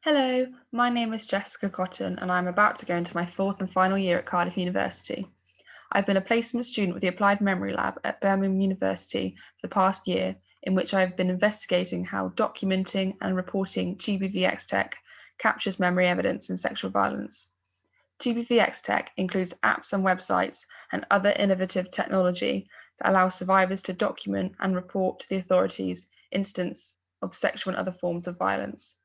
Hello, my name is Jessica Cotton and I'm about to go into my fourth and final year at Cardiff University. I've been a placement student with the Applied Memory Lab at Birmingham University for the past year, in which I've been investigating how documenting and reporting GBVxTech captures memory evidence in sexual violence. GBVxTech includes apps and websites and other innovative technology that allows survivors to document and report to the authorities instances of sexual and other forms of violence.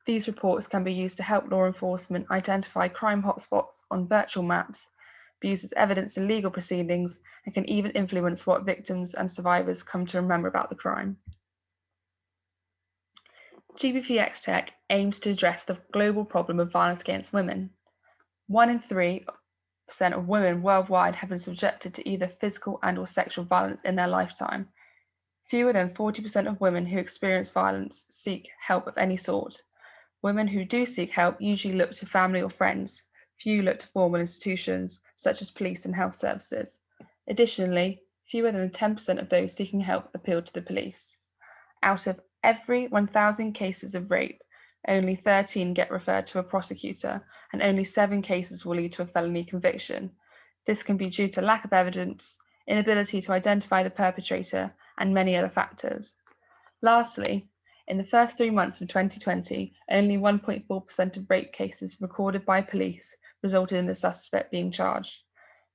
These reports can be used to help law enforcement identify crime hotspots on virtual maps, be used as evidence in legal proceedings, and can even influence what victims and survivors come to remember about the crime. GBVX Tech aims to address the global problem of violence against women. 1 in 3% of women worldwide have been subjected to either physical and/or sexual violence in their lifetime. Fewer than 40% of women who experience violence seek help of any sort. Women who do seek help usually look to family or friends. Few look to formal institutions, such as police and health services. Additionally, fewer than 10% of those seeking help appeal to the police. Out of every 1,000 cases of rape, only 13 get referred to a prosecutor, and only 7 cases will lead to a felony conviction. This can be due to lack of evidence, inability to identify the perpetrator, and many other factors. Lastly, in the first 3 months of 2020, only 1.4% of rape cases recorded by police resulted in the suspect being charged.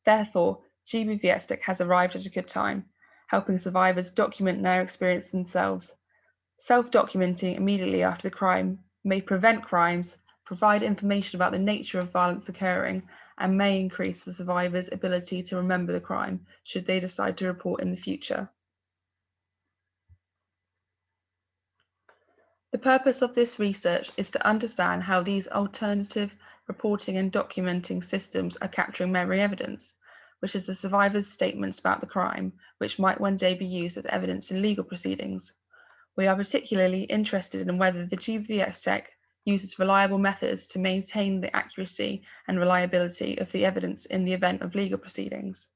Therefore, GBVxTech has arrived at a good time, helping survivors document their experience themselves. Self-documenting immediately after the crime may prevent crimes, provide information about the nature of violence occurring, and may increase the survivor's ability to remember the crime should they decide to report in the future. The purpose of this research is to understand how these alternative reporting and documenting systems are capturing memory evidence, which is the survivor's statements about the crime, which might one day be used as evidence in legal proceedings. We are particularly interested in whether the GBVx tech uses reliable methods to maintain the accuracy and reliability of the evidence in the event of legal proceedings.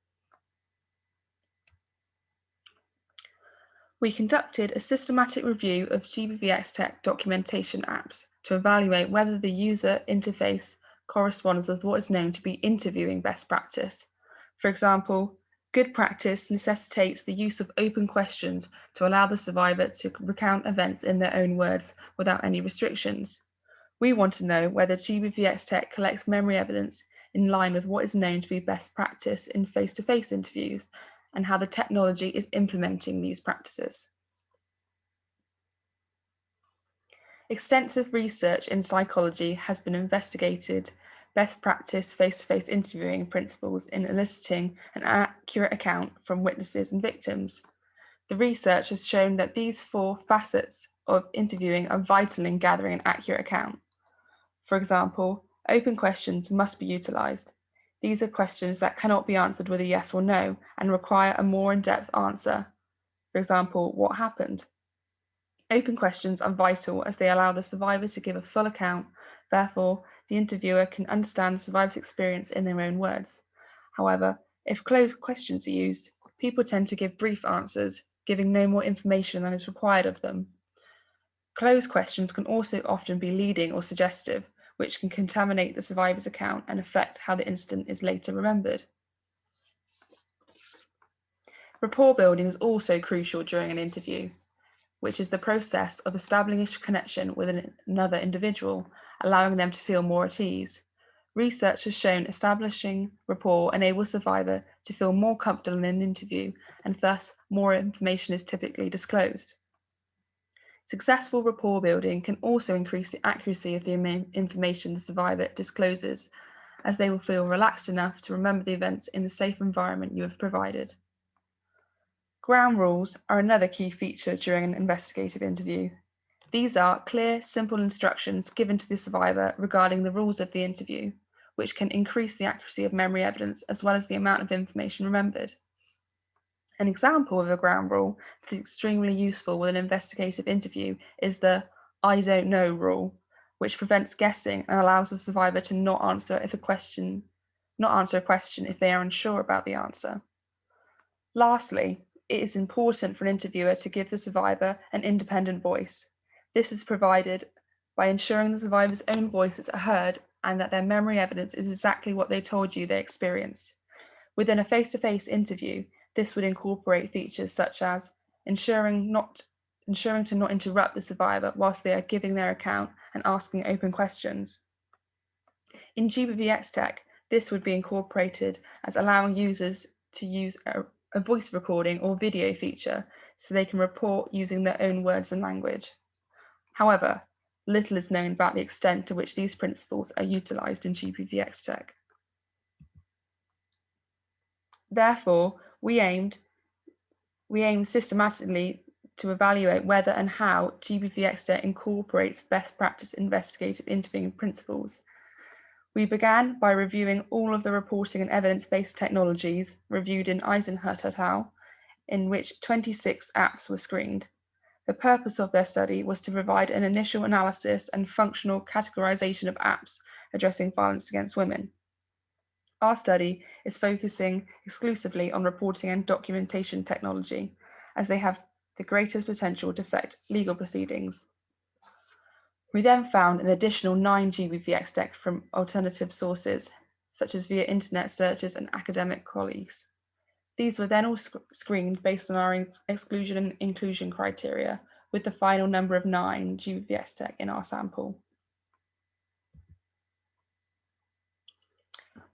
We conducted a systematic review of GBVxTech documentation apps to evaluate whether the user interface corresponds with what is known to be interviewing best practice. For example, good practice necessitates the use of open questions to allow the survivor to recount events in their own words without any restrictions. We want to know whether GBVxTech collects memory evidence in line with what is known to be best practice in face-to-face interviews, and how the technology is implementing these practices. Extensive research in psychology has been investigated best practice face-to-face interviewing principles in eliciting an accurate account from witnesses and victims. The research has shown that these 4 facets of interviewing are vital in gathering an accurate account. For example, open questions must be utilised. These are questions that cannot be answered with a yes or no and require a more in-depth answer. For example, what happened? Open questions are vital as they allow the survivor to give a full account. Therefore, the interviewer can understand the survivor's experience in their own words. However, if closed questions are used, people tend to give brief answers, giving no more information than is required of them. Closed questions can also often be leading or suggestive, which can contaminate the survivor's account and affect how the incident is later remembered. Rapport building is also crucial during an interview, which is the process of establishing a connection with another individual, allowing them to feel more at ease. Research has shown establishing rapport enables the survivor to feel more comfortable in an interview, and thus more information is typically disclosed. Successful rapport building can also increase the accuracy of the information the survivor discloses, as they will feel relaxed enough to remember the events in the safe environment you have provided. Ground rules are another key feature during an investigative interview. These are clear, simple instructions given to the survivor regarding the rules of the interview, which can increase the accuracy of memory evidence as well as the amount of information remembered. An example of a ground rule that is extremely useful with an investigative interview is the "I don't know" rule, which prevents guessing and allows the survivor to not answer a question if they are unsure about the answer. Lastly, it is important for an interviewer to give the survivor an independent voice. This is provided by ensuring the survivors' own voices are heard and that their memory evidence is exactly what they told you they experienced. Within a face-to-face interview, this would incorporate features such as ensuring to not interrupt the survivor whilst they are giving their account and asking open questions. In GBVxTech, this would be incorporated as allowing users to use a voice recording or video feature so they can report using their own words and language. However, little is known about the extent to which these principles are utilised in GBVxTech. Therefore, we aim systematically to evaluate whether and how GBVxTech incorporates best practice investigative interviewing principles. We began by reviewing all of the reporting and evidence-based technologies reviewed in Eisenhut et al., in which 26 apps were screened. The purpose of their study was to provide an initial analysis and functional categorization of apps addressing violence against women. Our study is focusing exclusively on reporting and documentation technology, as they have the greatest potential to affect legal proceedings. We then found an additional 9 GBVxTech from alternative sources, such as via internet searches and academic colleagues. These were then all screened based on our exclusion and inclusion criteria, with the final number of 9 GBVxTech in our sample.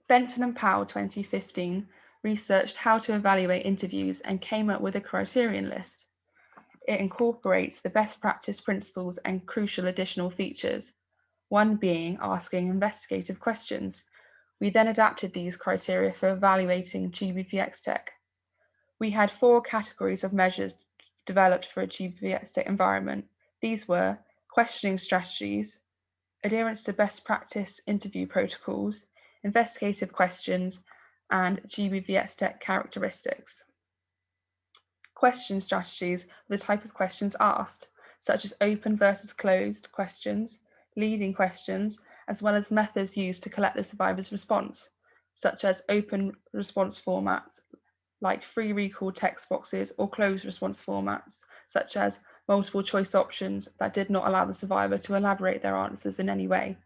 Benson and Powell 2015 researched how to evaluate interviews and came up with a criterion list. It incorporates the best practice principles and crucial additional features, one being asking investigative questions. We then adapted these criteria for evaluating GBVxTech. We had 4 categories of measures developed for a GBVxTech environment. These were questioning strategies, adherence to best practice interview protocols, investigative questions, and GBVxTech characteristics. Question strategies were the type of questions asked, such as open versus closed questions, leading questions, as well as methods used to collect the survivor's response, such as open response formats like free recall text boxes or closed response formats, such as multiple choice options that did not allow the survivor to elaborate their answers in any way.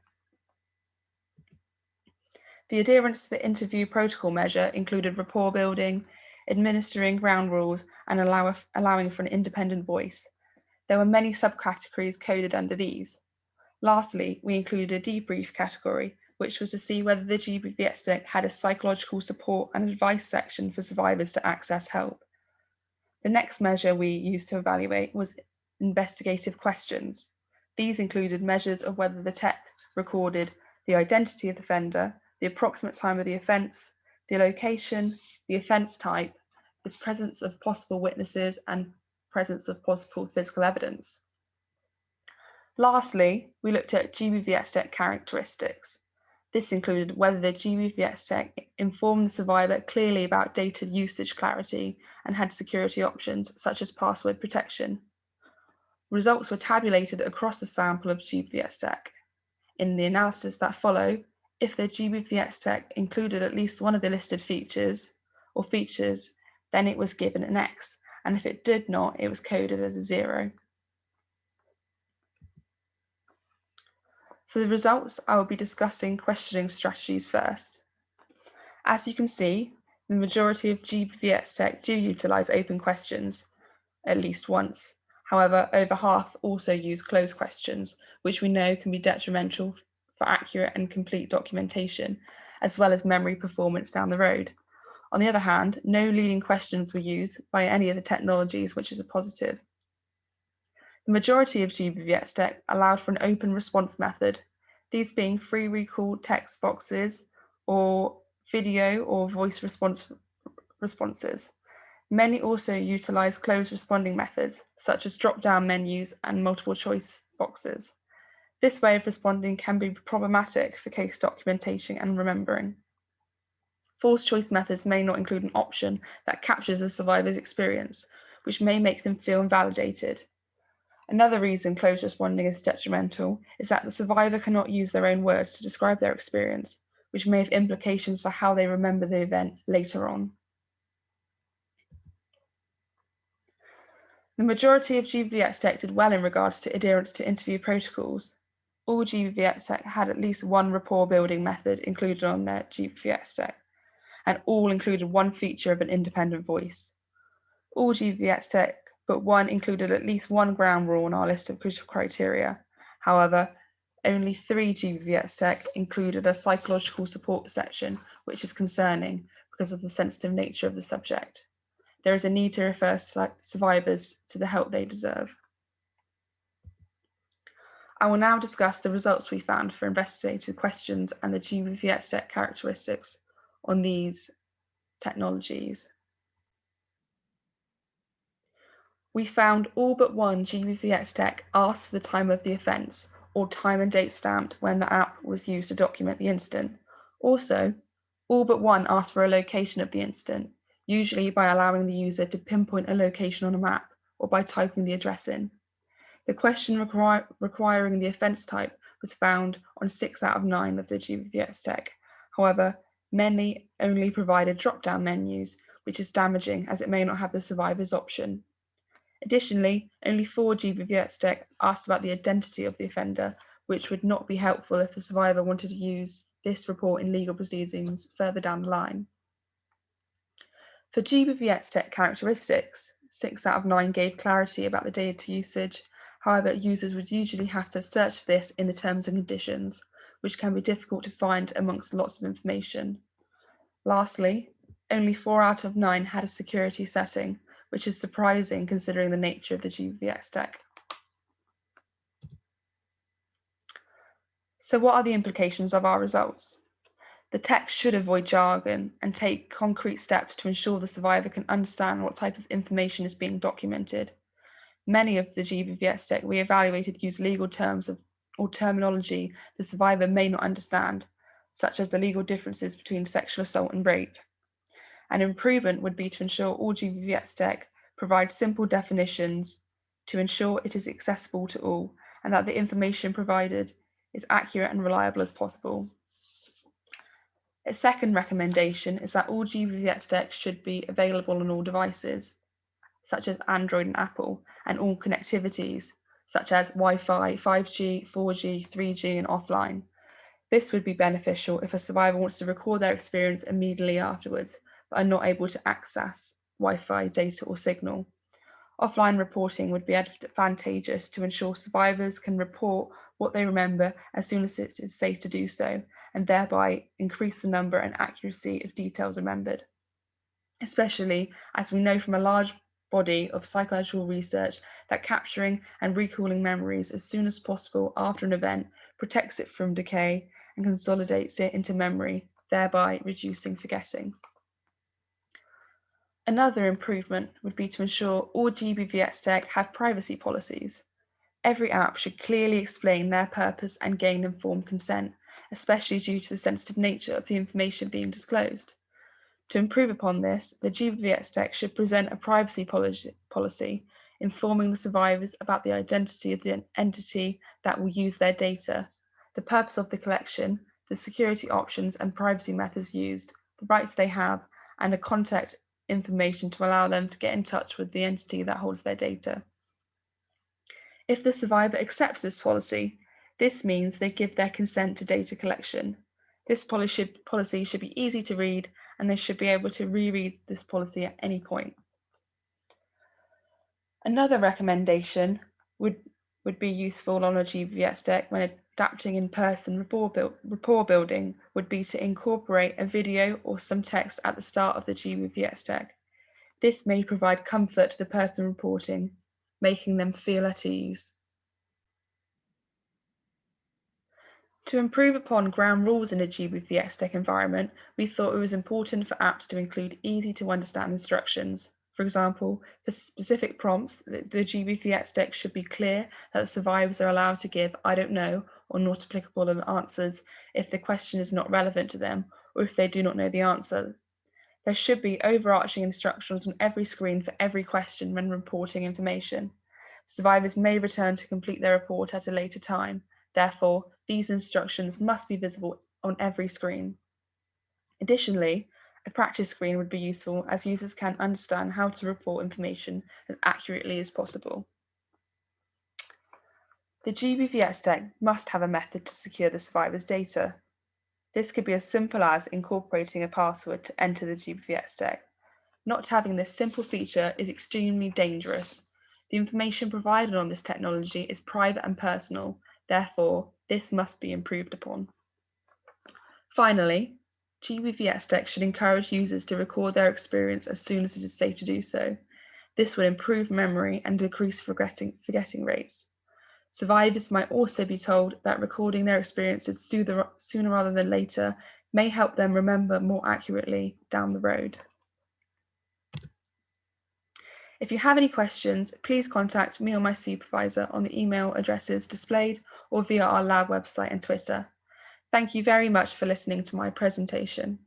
The adherence to the interview protocol measure included rapport building, administering ground rules, and allowing for an independent voice. There were many subcategories coded under these. Lastly, we included a debrief category, which was to see whether the GBVxTech had a psychological support and advice section for survivors to access help. The next measure we used to evaluate was investigative questions. These included measures of whether the tech recorded the identity of the offender, the approximate time of the offence, the location, the offence type, the presence of possible witnesses, and presence of possible physical evidence. Lastly, we looked at GBVxTech characteristics. This included whether the GBVxTech informed the survivor clearly about data usage clarity and had security options such as password protection. Results were tabulated across the sample of GBVxTech. In the analysis that followed, if the GBVxTech included at least one of the listed features, then it was given an X, and if it did not, it was coded as a 0. For the results, I will be discussing questioning strategies first. As you can see, the majority of GBVxTech do utilise open questions at least once. However, over half also use closed questions, which we know can be detrimental for accurate and complete documentation, as well as memory performance down the road. On the other hand, no leading questions were used by any of the technologies, which is a positive. The majority of GBVxTech allowed for an open response method, these being free recall text boxes or video or voice responses. Many also utilize closed responding methods, such as drop-down menus and multiple choice boxes. This way of responding can be problematic for case documentation and remembering. Forced choice methods may not include an option that captures the survivor's experience, which may make them feel invalidated. Another reason closed responding is detrimental is that the survivor cannot use their own words to describe their experience, which may have implications for how they remember the event later on. The majority of GBVxTech did well in regards to adherence to interview protocols. all GBVxTech had at least one rapport building method included on their GBVxTech, and all included one feature of an independent voice. All GBVxTech but one included at least one ground rule on our list of critical criteria. However, only 3 GBVxTech included a psychological support section, which is concerning because of the sensitive nature of the subject. There is a need to refer survivors to the help they deserve. I will now discuss the results we found for investigated questions and the GBVxTech characteristics on these technologies. We found all but one GBVxTech asked for the time of the offence or time and date stamped when the app was used to document the incident. Also, all but one asked for a location of the incident, usually by allowing the user to pinpoint a location on a map or by typing the address in. The question requiring the offence type was found on 6 out of 9 of the GBVxTech. However, many only provided drop-down menus, which is damaging as it may not have the survivor's option. Additionally, only 4 GBVxTech asked about the identity of the offender, which would not be helpful if the survivor wanted to use this report in legal proceedings further down the line. For GBVxTech characteristics, 6 out of 9 gave clarity about the data usage. However, users would usually have to search for this in the terms and conditions, which can be difficult to find amongst lots of information. Lastly, only 4 out of 9 had a security setting, which is surprising considering the nature of the GBVxTech. So what are the implications of our results? The text should avoid jargon and take concrete steps to ensure the survivor can understand what type of information is being documented. Many of the GBVxTech we evaluated use legal terms or terminology the survivor may not understand, such as the legal differences between sexual assault and rape. An improvement would be to ensure all GBVxTech provide simple definitions to ensure it is accessible to all and that the information provided is accurate and reliable as possible. A second recommendation is that all GBVxTech should be available on all devices, such as Android and Apple, and all connectivities, such as Wi-Fi, 5G, 4G, 3G, and offline. This would be beneficial if a survivor wants to record their experience immediately afterwards, but are not able to access Wi-Fi data or signal. Offline reporting would be advantageous to ensure survivors can report what they remember as soon as it is safe to do so, and thereby increase the number and accuracy of details remembered. Especially as we know from a large body of psychological research that capturing and recalling memories as soon as possible after an event protects it from decay and consolidates it into memory, thereby reducing forgetting. Another improvement would be to ensure all GBVxTech have privacy policies. Every app should clearly explain their purpose and gain informed consent, especially due to the sensitive nature of the information being disclosed. To improve upon this, the GBVxTech should present a privacy policy informing the survivors about the identity of the entity that will use their data, the purpose of the collection, the security options and privacy methods used, the rights they have, and the contact information to allow them to get in touch with the entity that holds their data. If the survivor accepts this policy, this means they give their consent to data collection. This policy should be easy to read, and they should be able to reread this policy at any point. Another recommendation would be useful on a GBVxTech when adapting in-person rapport building would be to incorporate a video or some text at the start of the GBVxTech. This may provide comfort to the person reporting, making them feel at ease. To improve upon ground rules in a GBVxTech environment, we thought it was important for apps to include easy-to-understand instructions. For example, for specific prompts, the GBVxTech should be clear that the survivors are allowed to give "I don't know" or "not applicable" answers if the question is not relevant to them or if they do not know the answer. There should be overarching instructions on every screen for every question when reporting information. Survivors may return to complete their report at a later time. Therefore, these instructions must be visible on every screen. Additionally, a practice screen would be useful as users can understand how to report information as accurately as possible. The GBVxTech must have a method to secure the survivor's data. This could be as simple as incorporating a password to enter the GBVxTech. Not having this simple feature is extremely dangerous. The information provided on this technology is private and personal, therefore, this must be improved upon. Finally, GBVxTech should encourage users to record their experience as soon as it is safe to do so. This will improve memory and decrease forgetting rates. Survivors might also be told that recording their experiences sooner rather than later may help them remember more accurately down the road. If you have any questions, please contact me or my supervisor on the email addresses displayed or via our lab website and Twitter. Thank you very much for listening to my presentation.